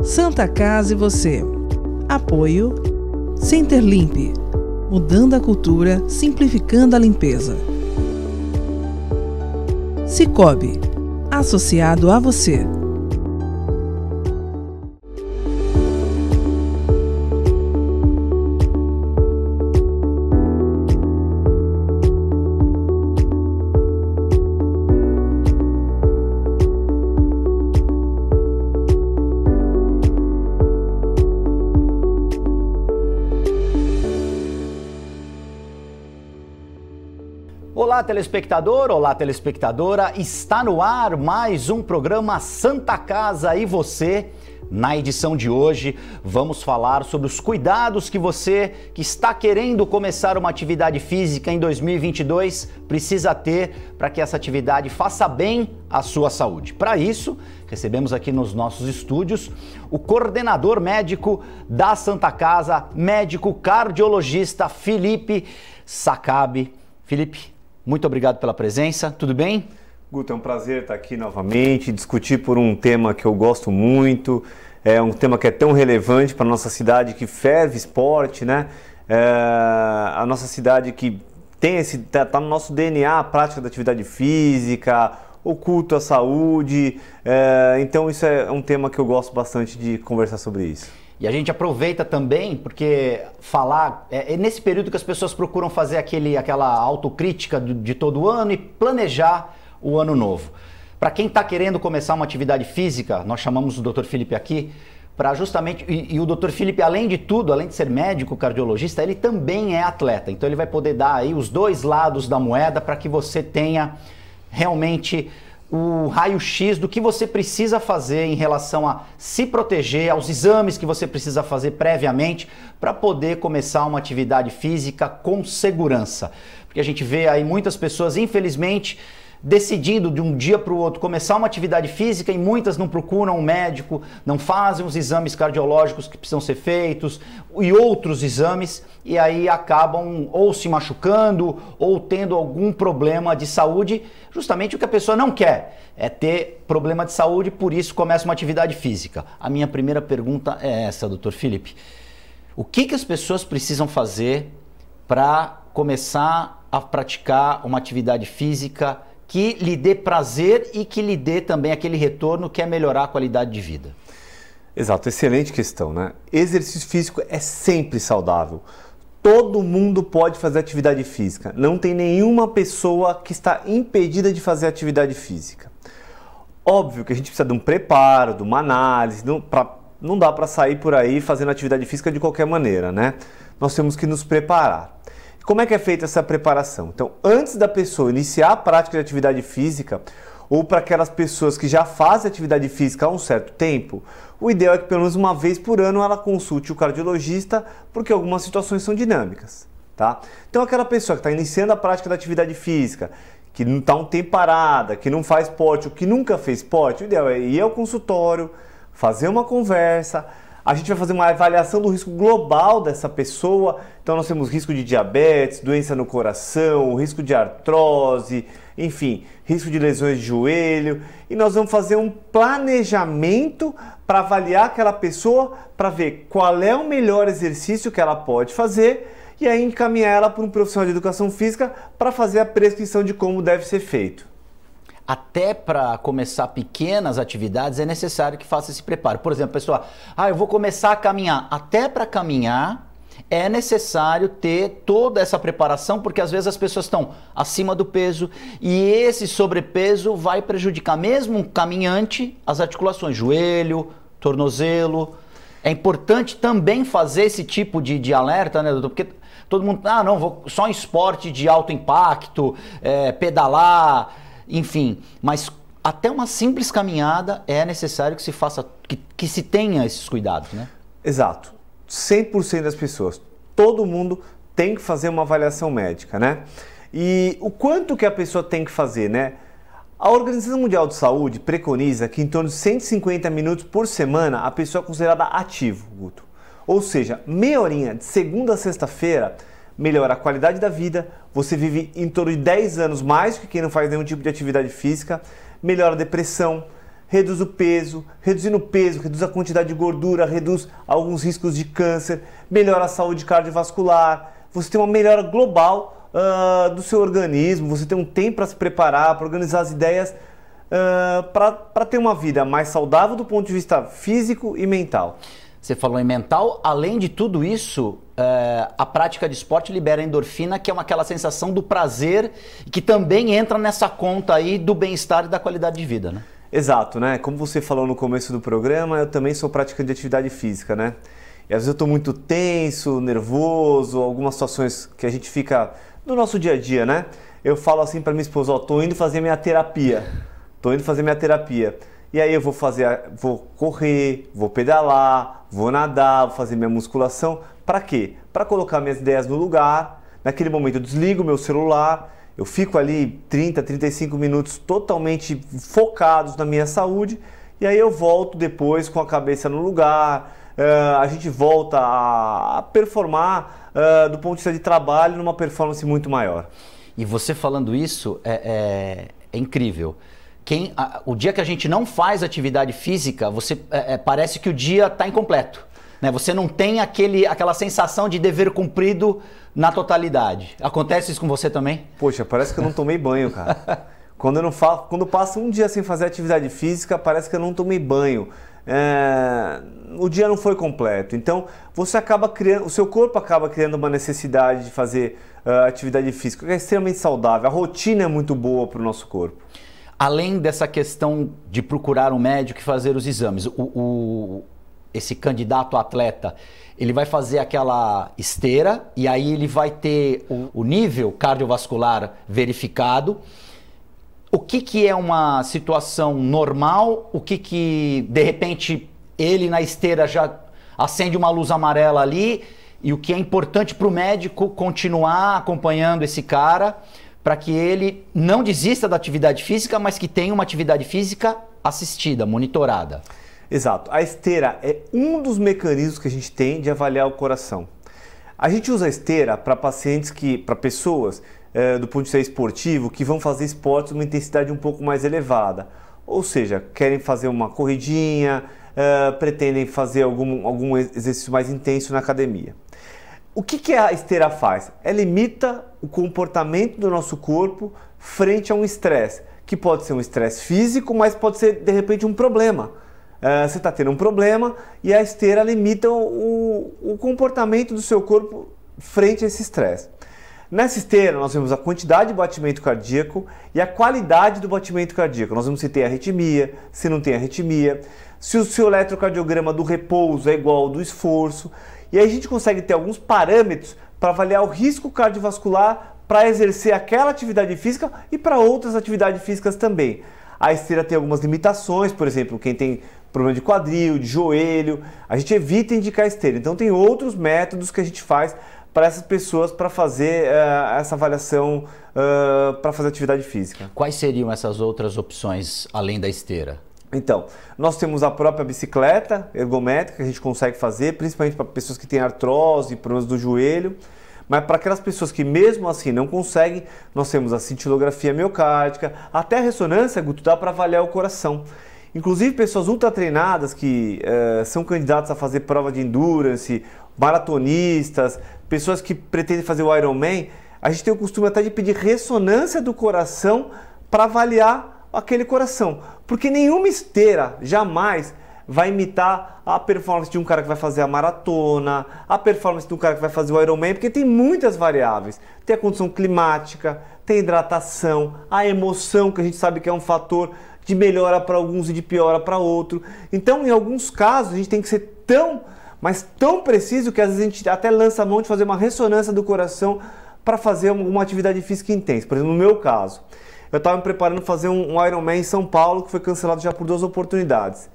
Santa Casa e você. Apoio Centerlimp, mudando a cultura, simplificando a limpeza. Sicoob, associado a você. Olá, telespectador, olá, telespectadora, está no ar mais um programa Santa Casa e você. Na edição de hoje, vamos falar sobre os cuidados que você que está querendo começar uma atividade física em 2022 precisa ter para que essa atividade faça bem à sua saúde. Para isso, recebemos aqui nos nossos estúdios o coordenador médico da Santa Casa, médico cardiologista Felipe Saccabi. Felipe, muito obrigado pela presença, tudo bem? Guto, é um prazer estar aqui novamente, discutir por um tema que eu gosto muito, é um tema que é tão relevante para a nossa cidade, que ferve esporte, né? A nossa cidade que tem tá no nosso DNA a prática da atividade física, o culto à saúde, então isso é um tema que eu gosto bastante de conversar sobre isso. E a gente aproveita também, porque falar, é nesse período que as pessoas procuram fazer aquela autocrítica de todo ano e planejar o ano novo. Para quem está querendo começar uma atividade física, nós chamamos o Dr. Felipe aqui, para justamente, e o Dr. Felipe, além de tudo, além de ser médico, cardiologista, ele também é atleta. Então ele vai poder dar aí os dois lados da moeda para que você tenha realmente o raio-x do que você precisa fazer em relação a se proteger, aos exames que você precisa fazer previamente para poder começar uma atividade física com segurança. Porque a gente vê aí muitas pessoas, infelizmente, decidindo de um dia para o outro começar uma atividade física e muitas não procuram um médico, não fazem os exames cardiológicos que precisam ser feitos e outros exames e aí acabam ou se machucando ou tendo algum problema de saúde, justamente o que a pessoa não quer é ter problema de saúde, por isso começa uma atividade física. A minha primeira pergunta é essa, Dr. Felipe. O que as pessoas precisam fazer para começar a praticar uma atividade física que lhe dê prazer e que lhe dê também aquele retorno que é melhorar a qualidade de vida? Exato, excelente questão, né? Exercício físico é sempre saudável. Todo mundo pode fazer atividade física. Não tem nenhuma pessoa que está impedida de fazer atividade física. Óbvio que a gente precisa de um preparo, de uma análise, não dá para sair por aí fazendo atividade física de qualquer maneira, né? Nós temos que nos preparar. Como é que é feita essa preparação? Então, antes da pessoa iniciar a prática de atividade física, ou para aquelas pessoas que já fazem atividade física há um certo tempo, o ideal é que pelo menos uma vez por ano ela consulte o cardiologista, porque algumas situações são dinâmicas, tá? Então, aquela pessoa que está iniciando a prática da atividade física, que não está um tempo parada, que não faz esporte ou que nunca fez esporte, o ideal é ir ao consultório, fazer uma conversa. A gente vai fazer uma avaliação do risco global dessa pessoa. Então nós temos risco de diabetes, doença no coração, risco de artrose, enfim, risco de lesões de joelho. E nós vamos fazer um planejamento para avaliar aquela pessoa, para ver qual é o melhor exercício que ela pode fazer e aí encaminhar ela para um profissional de educação física para fazer a prescrição de como deve ser feito. Até para começar pequenas atividades é necessário que faça esse preparo. Por exemplo, pessoal, eu vou começar a caminhar. Até para caminhar é necessário ter toda essa preparação, porque às vezes as pessoas estão acima do peso e esse sobrepeso vai prejudicar mesmo um caminhante as articulações, joelho, tornozelo. É importante também fazer esse tipo de alerta, né, doutor? Porque todo mundo, não, vou só em esporte de alto impacto, pedalar, enfim, mas até uma simples caminhada é necessário que se faça, que se tenha esses cuidados, né? Exato. 100% das pessoas, todo mundo tem que fazer uma avaliação médica, né? E o quanto que a pessoa tem que fazer, né? A Organização Mundial de Saúde preconiza que em torno de 150 minutos por semana a pessoa é considerada ativo, Guto. Ou seja, meia horinha de segunda a sexta-feira melhora a qualidade da vida, você vive em torno de 10 anos mais que quem não faz nenhum tipo de atividade física, melhora a depressão, reduz o peso, reduzindo o peso, reduz a quantidade de gordura, reduz alguns riscos de câncer, melhora a saúde cardiovascular, você tem uma melhora global do seu organismo, você tem um tempo para se preparar, para organizar as ideias, para ter uma vida mais saudável do ponto de vista físico e mental. Você falou em mental, além de tudo isso, a prática de esporte libera endorfina, que é aquela sensação do prazer, que também entra nessa conta aí do bem-estar e da qualidade de vida, né? Exato, né? Como você falou no começo do programa, eu também sou praticante de atividade física, né? E às vezes eu estou muito tenso, nervoso, algumas situações que a gente fica no nosso dia a dia, né? Eu falo assim para minha esposa, ó, tô indo fazer minha terapia. E aí eu vou correr, vou pedalar, vou nadar, vou fazer minha musculação. Para quê? Para colocar minhas ideias no lugar. Naquele momento eu desligo meu celular, eu fico ali 30, 35 minutos totalmente focados na minha saúde e aí eu volto depois com a cabeça no lugar, a gente volta a performar do ponto de vista de trabalho numa performance muito maior. E você falando isso é incrível. O dia que a gente não faz atividade física, parece que o dia está incompleto. Né? Você não tem aquela sensação de dever cumprido na totalidade. Acontece isso com você também? Poxa, parece que eu não tomei banho, cara. Quando passa um dia sem fazer atividade física, parece que eu não tomei banho. O dia não foi completo. Então, o seu corpo acaba criando uma necessidade de fazer atividade física, que é extremamente saudável. A rotina é muito boa para o nosso corpo. Além dessa questão de procurar um médico e fazer os exames, esse candidato atleta, ele vai fazer aquela esteira e aí ele vai ter o nível cardiovascular verificado. O que é uma situação normal? O que de repente ele na esteira já acende uma luz amarela ali, e o que é importante para o médico continuar acompanhando esse cara para que ele não desista da atividade física, mas que tenha uma atividade física assistida, monitorada. Exato. A esteira é um dos mecanismos que a gente tem de avaliar o coração. A gente usa a esteira para pessoas do ponto de vista esportivo que vão fazer esportes numa intensidade um pouco mais elevada. Ou seja, querem fazer uma corridinha, pretendem fazer algum exercício mais intenso na academia. O que a esteira faz? Ela imita o comportamento do nosso corpo frente a um estresse, que pode ser um estresse físico, mas pode ser de repente um problema. Você está tendo um problema e a esteira ela imita o comportamento do seu corpo frente a esse estresse. Nessa esteira nós vemos a quantidade de batimento cardíaco e a qualidade do batimento cardíaco. Nós vemos se tem arritmia, se não tem arritmia, se o seu eletrocardiograma do repouso é igual ao do esforço. E aí a gente consegue ter alguns parâmetros para avaliar o risco cardiovascular para exercer aquela atividade física e para outras atividades físicas também. A esteira tem algumas limitações, por exemplo, quem tem problema de quadril, de joelho, a gente evita indicar esteira. Então tem outros métodos que a gente faz para essas pessoas para fazer essa avaliação, para fazer atividade física. Quais seriam essas outras opções além da esteira? Então, nós temos a própria bicicleta ergométrica que a gente consegue fazer, principalmente para pessoas que têm artrose, problemas do joelho. Mas para aquelas pessoas que mesmo assim não conseguem, nós temos a cintilografia miocárdica, até a ressonância, Guto, dá para avaliar o coração. Inclusive pessoas ultra treinadas que são candidatas a fazer prova de endurance, maratonistas, pessoas que pretendem fazer o Ironman, a gente tem o costume até de pedir ressonância do coração para avaliar aquele coração. Porque nenhuma esteira jamais vai imitar a performance de um cara que vai fazer a maratona, a performance de um cara que vai fazer o Ironman, porque tem muitas variáveis. Tem a condição climática, tem a hidratação, a emoção, que a gente sabe que é um fator de melhora para alguns e de piora para outro. Então, em alguns casos, a gente tem que ser mas tão preciso que às vezes a gente até lança a mão de fazer uma ressonância do coração para fazer uma atividade física intensa. Por exemplo, no meu caso, eu estava me preparando para fazer um Ironman em São Paulo, que foi cancelado já por 2 oportunidades.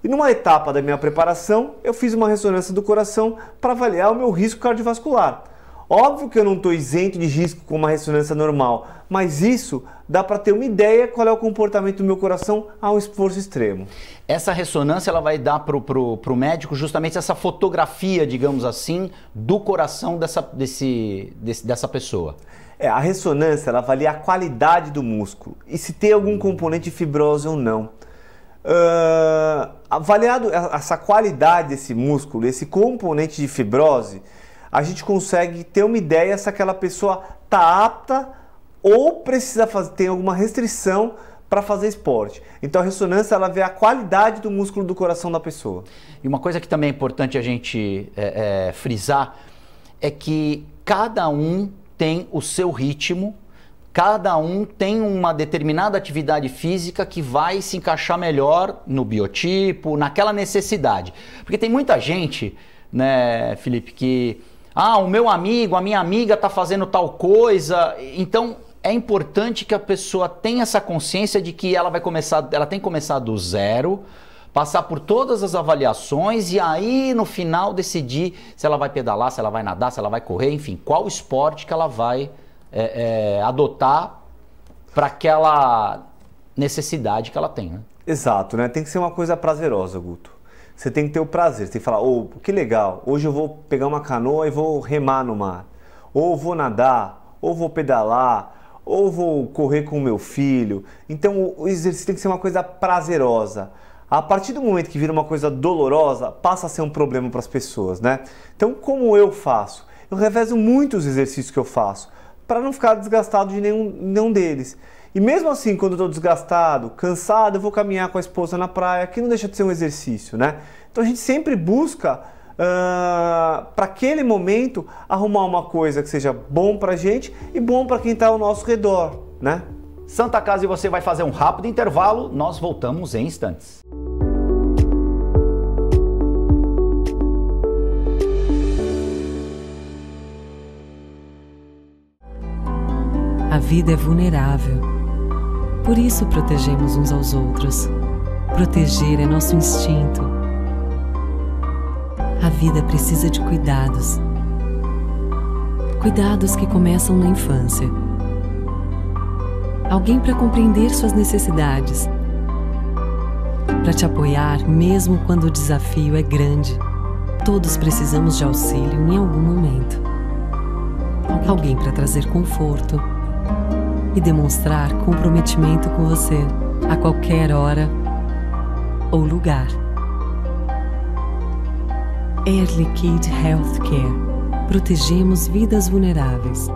E numa etapa da minha preparação, eu fiz uma ressonância do coração para avaliar o meu risco cardiovascular. Óbvio que eu não estou isento de risco com uma ressonância normal, mas isso dá para ter uma ideia qual é o comportamento do meu coração a um esforço extremo. Essa ressonância ela vai dar para o médico justamente essa fotografia, digamos assim, do coração dessa pessoa. A ressonância ela avalia a qualidade do músculo e se tem algum componente de fibrose ou não. avaliado essa qualidade desse músculo, esse componente de fibrose, a gente consegue ter uma ideia se aquela pessoa está apta ou precisa ter alguma restrição para fazer esporte. Então a ressonância ela vê a qualidade do músculo do coração da pessoa. E uma coisa que também é importante a gente frisar é que cada um tem o seu ritmo, cada um tem uma determinada atividade física que vai se encaixar melhor no biotipo, naquela necessidade. Porque tem muita gente, né, Felipe, que o meu amigo, a minha amiga está fazendo tal coisa, então é importante que a pessoa tenha essa consciência de que ela tem que começar do zero, passar por todas as avaliações e aí no final decidir se ela vai pedalar, se ela vai nadar, se ela vai correr, enfim, qual esporte que ela vai adotar para aquela necessidade que ela tem, né? Exato, né? Tem que ser uma coisa prazerosa, Guto. Você tem que ter o prazer, você tem que falar, que legal, hoje eu vou pegar uma canoa e vou remar no mar, ou vou nadar, ou vou pedalar, ou vou correr com o meu filho. Então o exercício tem que ser uma coisa prazerosa. A partir do momento que vira uma coisa dolorosa, passa a ser um problema para as pessoas, né? Então como eu faço? Eu revezo muito os exercícios que eu faço, para não ficar desgastado de nenhum deles. E mesmo assim, quando eu estou desgastado, cansado, eu vou caminhar com a esposa na praia, que não deixa de ser um exercício, né? Então a gente sempre busca, para aquele momento, arrumar uma coisa que seja bom para a gente e bom para quem está ao nosso redor, né? Santa Casa e você vai fazer um rápido intervalo, nós voltamos em instantes. A vida é vulnerável. Por isso protegemos uns aos outros. Proteger é nosso instinto. A vida precisa de cuidados. Cuidados que começam na infância. Alguém para compreender suas necessidades. Para te apoiar mesmo quando o desafio é grande. Todos precisamos de auxílio em algum momento. Alguém para trazer conforto e demonstrar comprometimento com você a qualquer hora ou lugar. Air Liquide Healthcare. Protegemos vidas vulneráveis.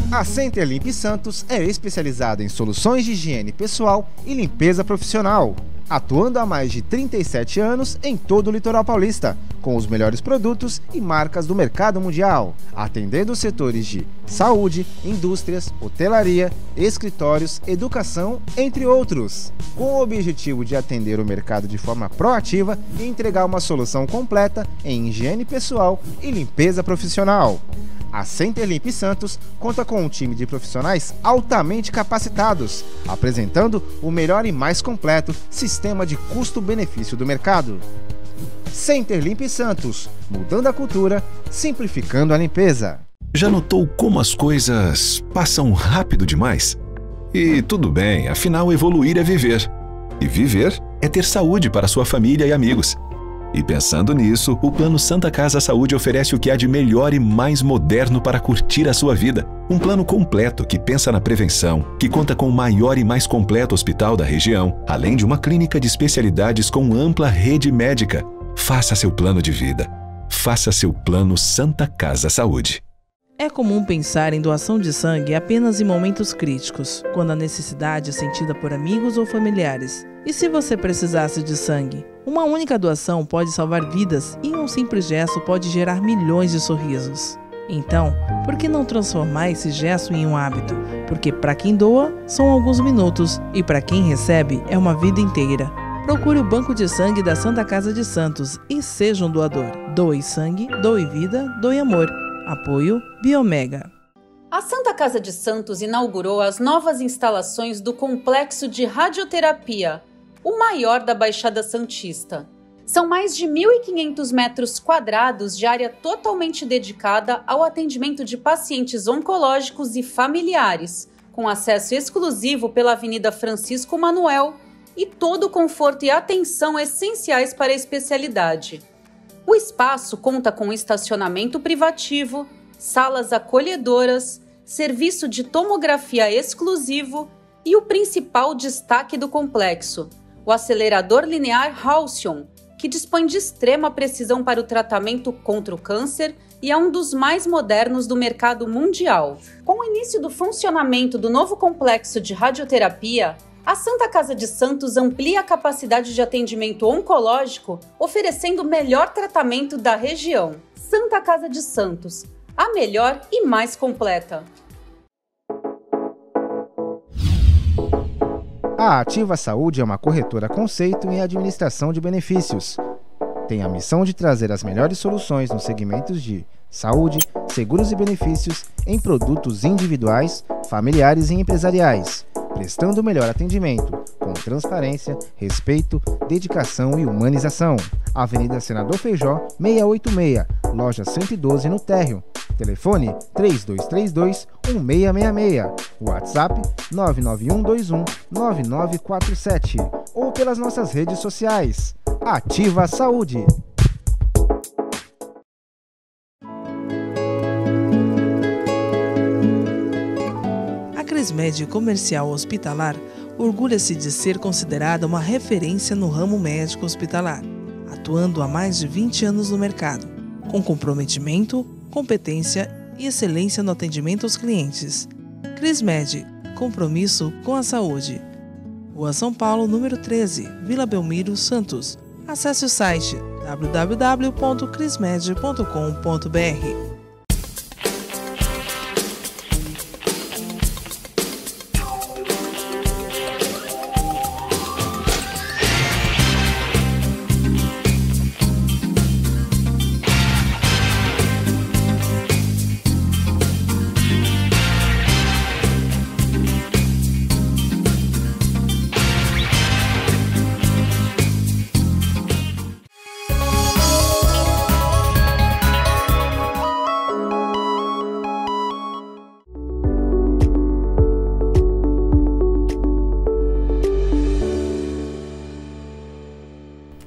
A Center Limp Santos é especializada em soluções de higiene pessoal e limpeza profissional, atuando há mais de 37 anos em todo o litoral paulista, com os melhores produtos e marcas do mercado mundial, atendendo os setores de saúde, indústrias, hotelaria, escritórios, educação, entre outros, com o objetivo de atender o mercado de forma proativa e entregar uma solução completa em higiene pessoal e limpeza profissional. A Center Limp Santos conta com um time de profissionais altamente capacitados, apresentando o melhor e mais completo sistema de custo-benefício do mercado. Center Limp Santos, mudando a cultura, simplificando a limpeza. Já notou como as coisas passam rápido demais? E tudo bem, afinal evoluir é viver. E viver é ter saúde para sua família e amigos. E pensando nisso, o Plano Santa Casa Saúde oferece o que há de melhor e mais moderno para curtir a sua vida. Um plano completo que pensa na prevenção, que conta com o maior e mais completo hospital da região, além de uma clínica de especialidades com ampla rede médica. Faça seu plano de vida. Faça seu Plano Santa Casa Saúde. É comum pensar em doação de sangue apenas em momentos críticos, quando a necessidade é sentida por amigos ou familiares. E se você precisasse de sangue? Uma única doação pode salvar vidas e um simples gesto pode gerar milhões de sorrisos. Então, por que não transformar esse gesto em um hábito? Porque para quem doa, são alguns minutos e para quem recebe, é uma vida inteira. Procure o Banco de Sangue da Santa Casa de Santos e seja um doador. Doe sangue, doe vida, doe amor. Apoio Biomega. A Santa Casa de Santos inaugurou as novas instalações do Complexo de Radioterapia, o maior da Baixada Santista. São mais de 1.500 metros quadrados de área totalmente dedicada ao atendimento de pacientes oncológicos e familiares, com acesso exclusivo pela Avenida Francisco Manuel e todo o conforto e atenção essenciais para a especialidade. O espaço conta com estacionamento privativo, salas acolhedoras, serviço de tomografia exclusivo e o principal destaque do complexo, o acelerador linear Halcyon, que dispõe de extrema precisão para o tratamento contra o câncer e é um dos mais modernos do mercado mundial. Com o início do funcionamento do novo complexo de radioterapia, a Santa Casa de Santos amplia a capacidade de atendimento oncológico, oferecendo o melhor tratamento da região. Santa Casa de Santos, a melhor e mais completa. A Ativa Saúde é uma corretora conceito em administração de benefícios. Tem a missão de trazer as melhores soluções nos segmentos de saúde, seguros e benefícios em produtos individuais, familiares e empresariais, prestando o melhor atendimento, com transparência, respeito, dedicação e humanização. Avenida Senador Feijó, 686, loja 112 no Térreo. Telefone 3232-1666, WhatsApp 99121-9947 ou pelas nossas redes sociais. Ativa Saúde. A Crismed Comercial Hospitalar orgulha-se de ser considerada uma referência no ramo médico hospitalar, atuando há mais de 20 anos no mercado, com comprometimento, competência e excelência no atendimento aos clientes. Crismed, compromisso com a saúde. Rua São Paulo, número 13, Vila Belmiro, Santos. Acesse o site www.crismed.com.br.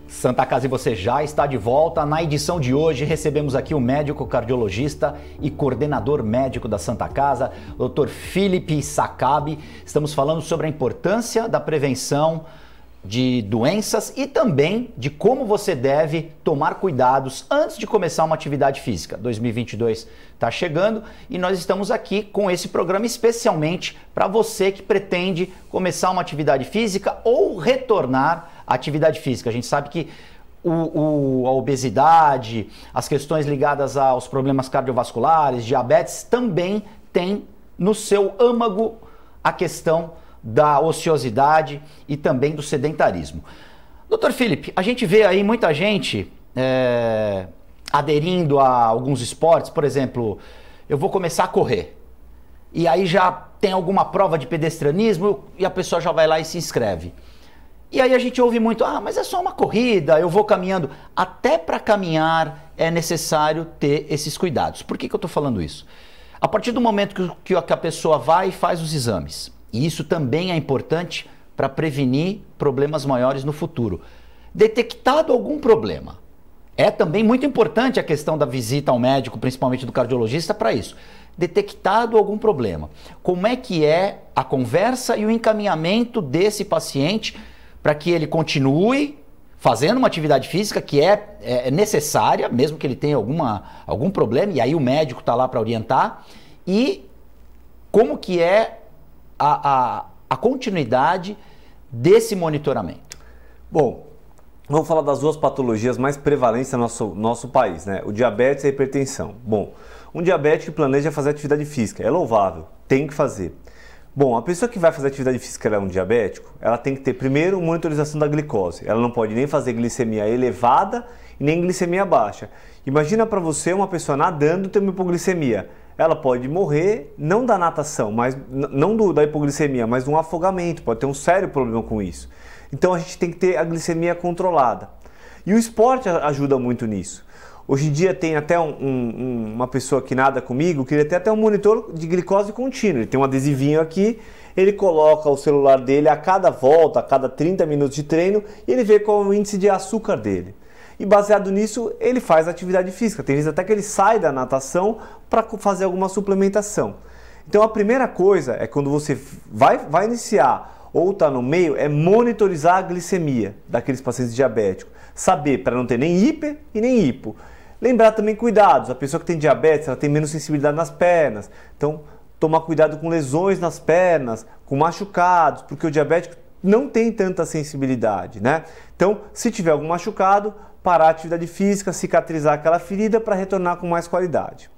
Santa Casa e você já está de volta. Na edição de hoje recebemos aqui o médico cardiologista e coordenador médico da Santa Casa, Dr. Felipe Sakabe. Estamos falando sobre a importância da prevenção de doenças e também de como você deve tomar cuidados antes de começar uma atividade física. 2022 está chegando e nós estamos aqui com esse programa especialmente para você que pretende começar uma atividade física ou retornar à atividade física. A gente sabe que a obesidade, as questões ligadas aos problemas cardiovasculares, diabetes, também tem no seu âmago a questão da ociosidade e também do sedentarismo. Doutor Felipe, a gente vê aí muita gente aderindo a alguns esportes, por exemplo, eu vou começar a correr, e aí já tem alguma prova de pedestrianismo e a pessoa já vai lá e se inscreve. E aí a gente ouve muito, mas é só uma corrida, eu vou caminhando. Até para caminhar é necessário ter esses cuidados. Por que eu estou falando isso? A partir do momento que a pessoa vai e faz os exames, e isso também é importante para prevenir problemas maiores no futuro. Detectado algum problema, é também muito importante a questão da visita ao médico, principalmente do cardiologista, para isso. Detectado algum problema, como é que é a conversa e o encaminhamento desse paciente para que ele continue fazendo uma atividade física que é necessária, mesmo que ele tenha algum problema, e aí o médico está lá para orientar, e como que é a continuidade desse monitoramento? Bom, vamos falar das duas patologias mais prevalentes no nosso país, né? O diabetes e a hipertensão. Bom, um diabético que planeja fazer atividade física é louvável, tem que fazer. Bom, a pessoa que vai fazer atividade física, ela é um diabético, ela tem que ter primeiro monitorização da glicose. Ela não pode nem fazer glicemia elevada e nem glicemia baixa. Imagina para você uma pessoa nadando e ter uma hipoglicemia. Ela pode morrer, não da natação, mas não da hipoglicemia, mas de um afogamento, pode ter um sério problema com isso. Então a gente tem que ter a glicemia controlada. E o esporte ajuda muito nisso. Hoje em dia tem até uma pessoa que nada comigo, que ele tem até um monitor de glicose contínuo. Ele tem um adesivinho aqui, ele coloca o celular dele a cada volta, a cada 30 minutos de treino, e ele vê qual é o índice de açúcar dele. E baseado nisso, ele faz atividade física. Tem vezes até que ele sai da natação para fazer alguma suplementação. Então a primeira coisa é quando você vai iniciar ou está no meio, é monitorizar a glicemia daqueles pacientes diabéticos. Saber para não ter nem hiper e nem hipo. Lembrar também cuidados, a pessoa que tem diabetes, ela tem menos sensibilidade nas pernas, então tomar cuidado com lesões nas pernas, com machucados, porque o diabético não tem tanta sensibilidade, né? Então, se tiver algum machucado, parar a atividade física, cicatrizar aquela ferida para retornar com mais qualidade.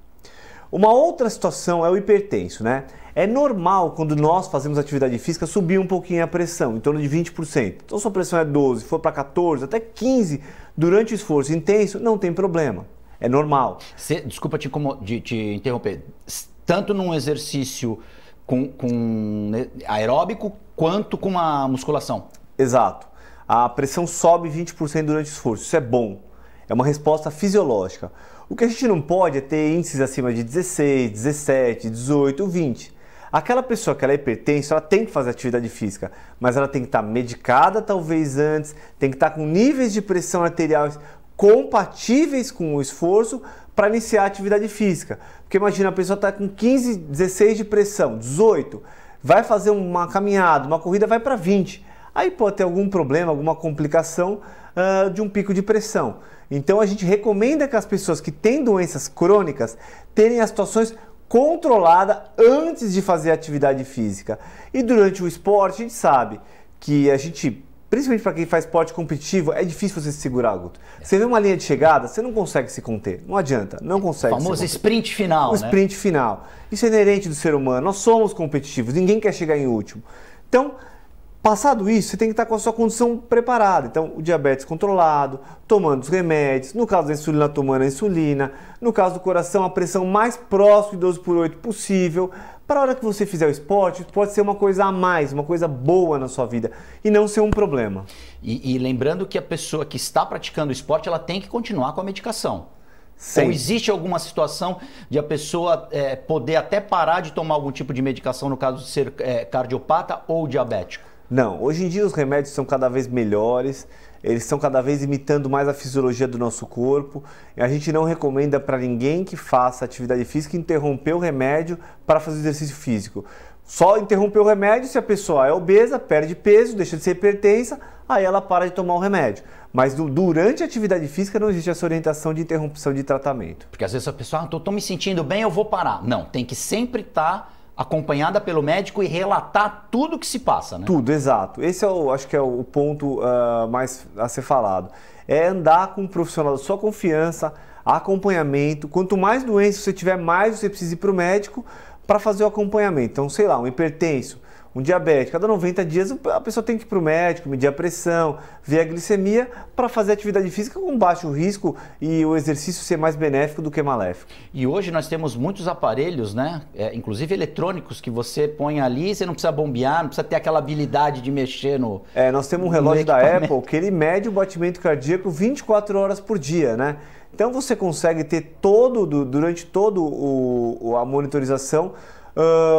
Uma outra situação é o hipertenso, né? É normal quando nós fazemos atividade física subir um pouquinho a pressão, em torno de 20%. Então, se a pressão é 12, for para 14, até 15 durante o esforço intenso, não tem problema. É normal. Desculpa te interromper. Tanto num exercício com aeróbico quanto com uma musculação. Exato. A pressão sobe 20% durante o esforço. Isso é bom. É uma resposta fisiológica. O que a gente não pode é ter índices acima de 16, 17, 18, 20. Aquela pessoa que ela é hipertensa, ela tem que fazer atividade física, mas ela tem que estar medicada talvez antes, tem que estar com níveis de pressão arterial compatíveis com o esforço para iniciar a atividade física. Porque imagina, a pessoa está com 15, 16 de pressão, 18, vai fazer uma caminhada, uma corrida, vai para 20. Aí pode ter algum problema, alguma complicação de um pico de pressão. Então a gente recomenda que as pessoas que têm doenças crônicas tenham as situações controladas antes de fazer atividade física. E durante o esporte a gente sabe que principalmente para quem faz esporte competitivo, é difícil você se segurar, Guto. Você vê uma linha de chegada, você não consegue se conter. Não adianta, não consegue. O famoso sprint final, né? O sprint final. Isso é inerente do ser humano. Nós somos competitivos, ninguém quer chegar em último. Então, passado isso, você tem que estar com a sua condição preparada. Então, o diabetes controlado, tomando os remédios, no caso da insulina, tomando a insulina, no caso do coração, a pressão mais próxima de 12/8 possível. Para a hora que você fizer o esporte, pode ser uma coisa a mais, uma coisa boa na sua vida e não ser um problema. E lembrando que a pessoa que está praticando o esporte, ela tem que continuar com a medicação. Sim. Ou existe alguma situação de a pessoa poder até parar de tomar algum tipo de medicação, no caso de ser cardiopata ou diabético? Não, hoje em dia os remédios são cada vez melhores, eles estão cada vez imitando mais a fisiologia do nosso corpo. E a gente não recomenda para ninguém que faça atividade física interromper o remédio para fazer exercício físico. Só interromper o remédio se a pessoa é obesa, perde peso, deixa de ser hipertensa, aí ela para de tomar o remédio. Mas durante a atividade física não existe essa orientação de interrupção de tratamento. Porque às vezes a pessoa, estou me sentindo bem, eu vou parar. Não, tem que sempre estar acompanhada pelo médico e relatar tudo que se passa, né? Tudo, exato. Esse acho que é o ponto mais a ser falado. É andar com um profissional da sua confiança, acompanhamento. Quanto mais doença você tiver, mais você precisa ir para o médico para fazer o acompanhamento. Então, sei lá, um hipertenso, um diabético, cada 90 dias a pessoa tem que ir para o médico, medir a pressão, ver a glicemia para fazer atividade física com baixo risco e o exercício ser mais benéfico do que maléfico. E hoje nós temos muitos aparelhos, né? Inclusive eletrônicos, que você põe ali, você não precisa bombear, não precisa ter aquela habilidade de mexer no... Nós temos um relógio da Apple que ele mede o batimento cardíaco 24 horas por dia, né? Então você consegue ter durante a monitorização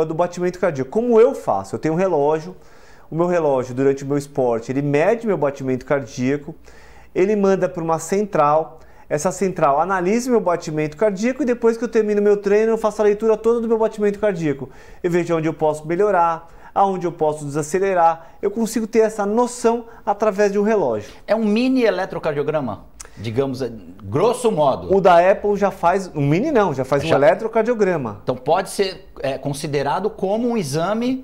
do batimento cardíaco. Como eu faço? Eu tenho um relógio, o meu relógio durante o meu esporte, ele mede meu batimento cardíaco, ele manda para uma central, essa central analisa meu batimento cardíaco e depois que eu termino meu treino eu faço a leitura toda do meu batimento cardíaco. Eu vejo onde eu posso melhorar, aonde eu posso desacelerar, eu consigo ter essa noção através de um relógio. É um mini eletrocardiograma? Digamos, grosso modo. O da Apple já faz, um mini não, já faz um eletrocardiograma. Então pode ser considerado como um exame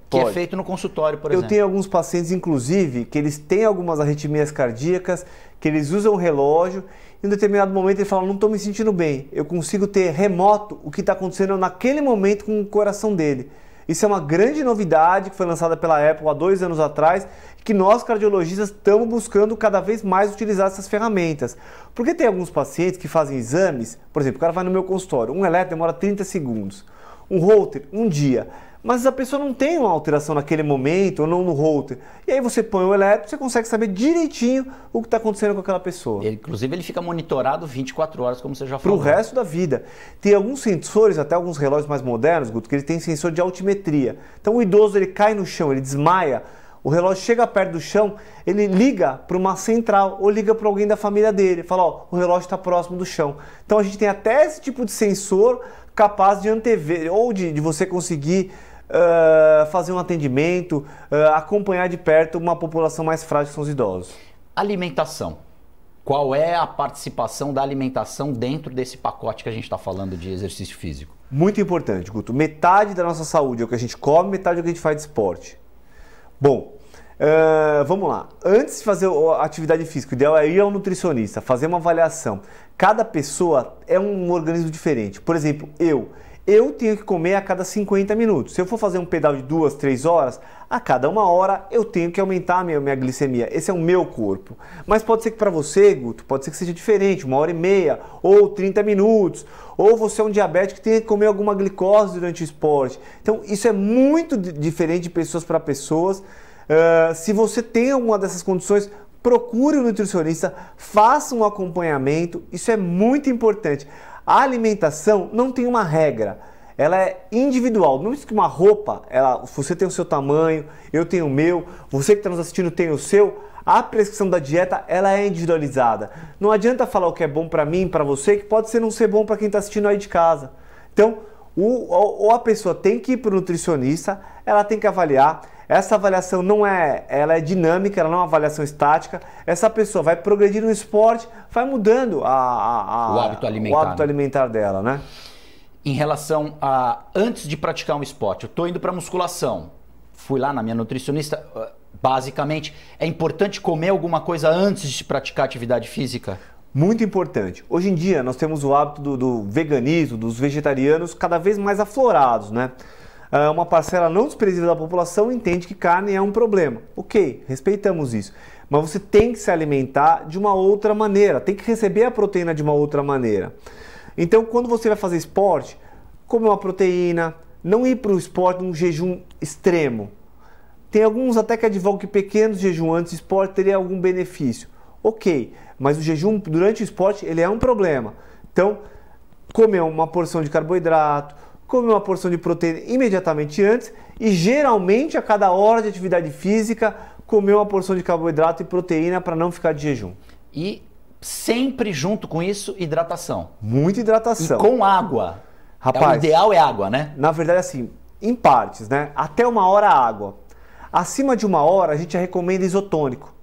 que é feito no consultório, por exemplo. Eu tenho alguns pacientes, inclusive, que eles têm algumas arritmias cardíacas, que eles usam o relógio e em um determinado momento ele fala, não estou me sentindo bem. Eu consigo ter remoto o que está acontecendo naquele momento com o coração dele. Isso é uma grande novidade que foi lançada pela Apple há 2 anos atrás, que nós cardiologistas estamos buscando cada vez mais utilizar essas ferramentas. Porque tem alguns pacientes que fazem exames, por exemplo, o cara vai no meu consultório, um eletro demora 30 segundos, um Holter, um dia. Mas a pessoa não tem uma alteração naquele momento ou não no Holter. E aí você põe o eletro, você consegue saber direitinho o que está acontecendo com aquela pessoa. Inclusive ele fica monitorado 24 horas, como você já falou. Para o resto da vida. Tem alguns sensores, até alguns relógios mais modernos, Guto, que ele tem sensor de altimetria. Então o idoso ele cai no chão, ele desmaia, o relógio chega perto do chão, ele liga para uma central ou liga para alguém da família dele. Fala, ó, o relógio está próximo do chão. Então a gente tem até esse tipo de sensor capaz de antever ou de você conseguir fazer um atendimento, acompanhar de perto uma população mais frágil que são os idosos. Alimentação. Qual é a participação da alimentação dentro desse pacote que a gente está falando de exercício físico? Muito importante, Guto. Metade da nossa saúde é o que a gente come, metade é o que a gente faz de esporte. Bom, vamos lá. Antes de fazer a atividade física, o ideal é ir ao nutricionista, fazer uma avaliação. Cada pessoa é um organismo diferente. Por exemplo, eu tenho que comer a cada 50 minutos. Se eu for fazer um pedal de 2, 3 horas, a cada 1 hora eu tenho que aumentar a minha glicemia. Esse é o meu corpo. Mas pode ser que para você, Guto, pode ser que seja diferente, 1h30 ou 30 minutos. Ou você é um diabético que tem que comer alguma glicose durante o esporte. Então isso é muito diferente de pessoas para pessoas. Se você tem alguma dessas condições, procure um nutricionista, faça um acompanhamento. Isso é muito importante. A alimentação não tem uma regra, ela é individual. Não existe uma roupa, você tem o seu tamanho, eu tenho o meu, você que está nos assistindo tem o seu. A prescrição da dieta, ela é individualizada. Não adianta falar o que é bom para mim, para você, que pode não ser bom para quem está assistindo aí de casa. Então, ou a pessoa tem que ir para o nutricionista, ela tem que avaliar. Essa avaliação ela é dinâmica, ela não é uma avaliação estática. Essa pessoa vai progredir no esporte, vai mudando o hábito alimentar dela, né? Em relação a antes de praticar um esporte, eu estou indo para musculação, fui lá na minha nutricionista, basicamente, é importante comer alguma coisa antes de praticar atividade física? Muito importante. Hoje em dia nós temos o hábito do veganismo, dos vegetarianos cada vez mais aflorados, né? Uma parcela não desprezível da população entende que carne é um problema. Ok, respeitamos isso. Mas você tem que se alimentar de uma outra maneira, tem que receber a proteína de uma outra maneira. Então, quando você vai fazer esporte, comer uma proteína, não ir para o esporte num jejum extremo. Tem alguns até que advogam que pequenos jejum antes do esporte teria algum benefício. Ok, mas o jejum durante o esporte ele é um problema. Então, comer uma porção de carboidrato, comer uma porção de proteína imediatamente antes e geralmente a cada hora de atividade física comer uma porção de carboidrato e proteína para não ficar de jejum. E sempre junto com isso, hidratação. Muita hidratação. E com água. Rapaz, o ideal é água, né? Na verdade, assim, em partes, né? Até 1 hora água. Acima de 1 hora a gente já recomenda isotônico,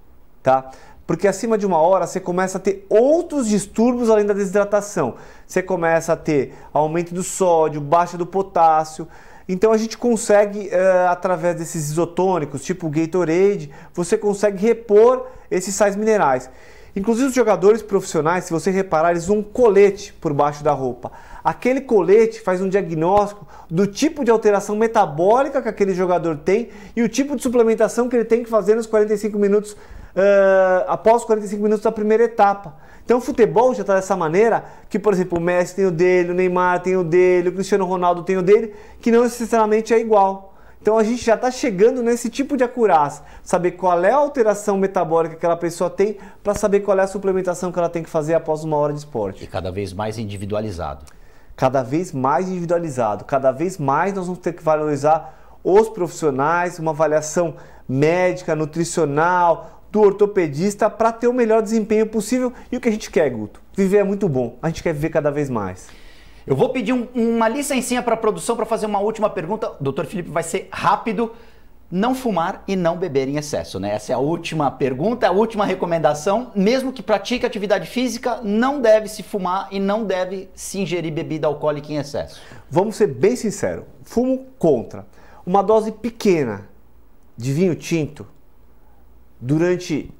tá? Porque acima de 1 hora você começa a ter outros distúrbios além da desidratação. Você começa a ter aumento do sódio, baixa do potássio. Então a gente consegue, através desses isotônicos, tipo o Gatorade, você consegue repor esses sais minerais. Inclusive os jogadores profissionais, se você reparar, eles usam um colete por baixo da roupa. Aquele colete faz um diagnóstico do tipo de alteração metabólica que aquele jogador tem e o tipo de suplementação que ele tem que fazer nos 45 minutos, após os 45 minutos da primeira etapa. Então o futebol já está dessa maneira que, por exemplo, o Messi tem o dele, o Neymar tem o dele, o Cristiano Ronaldo tem o dele, que não necessariamente é igual. Então a gente já está chegando nesse tipo de acurácia, saber qual é a alteração metabólica que aquela pessoa tem para saber qual é a suplementação que ela tem que fazer após 1 hora de esporte. E cada vez mais individualizado. Cada vez mais individualizado, cada vez mais nós vamos ter que valorizar os profissionais, uma avaliação médica, nutricional, do ortopedista para ter o melhor desempenho possível. E o que a gente quer, Guto? Viver é muito bom, a gente quer viver cada vez mais. Eu vou pedir uma licencinha para a produção para fazer uma última pergunta. Doutor Felipe, vai ser rápido. Não fumar e não beber em excesso, né? Essa é a última pergunta, a última recomendação. Mesmo que pratique atividade física, não deve se fumar e não deve se ingerir bebida alcoólica em excesso. Vamos ser bem sinceros. Fumo contra. Uma dose pequena de vinho tinto durante,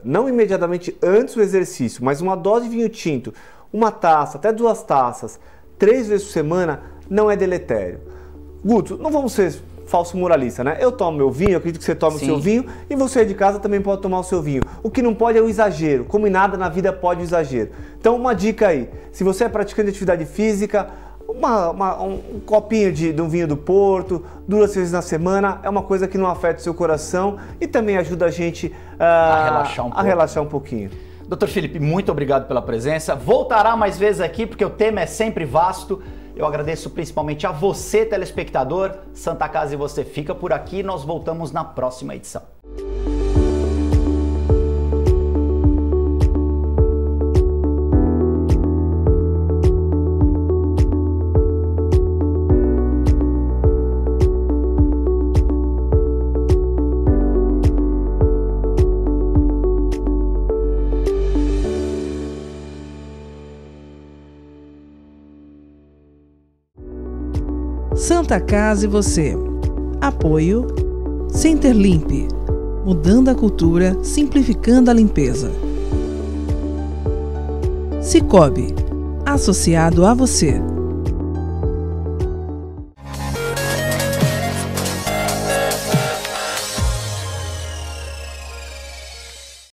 não imediatamente antes do exercício, mas uma dose de vinho tinto, 1 taça, até 2 taças, 3 vezes por semana, não é deletério. Guto, não vamos ser falso moralista, né? Eu tomo meu vinho, eu acredito que você tome o seu vinho e você de casa também pode tomar o seu vinho. O que não pode é o exagero, como em nada na vida pode o exagero. Então uma dica aí, se você é praticante de atividade física, um copinho de um vinho do Porto, 2 vezes na semana, é uma coisa que não afeta o seu coração e também ajuda a gente a relaxar um pouquinho. Doutor Felipe, muito obrigado pela presença. Voltará mais vezes aqui porque o tema é sempre vasto. Eu agradeço principalmente a você, telespectador. Santa Casa e você fica por aqui. Nós voltamos na próxima edição. Santa Casa e você. Apoio Centerlimp, mudando a cultura, simplificando a limpeza. Sicoob, associado a você.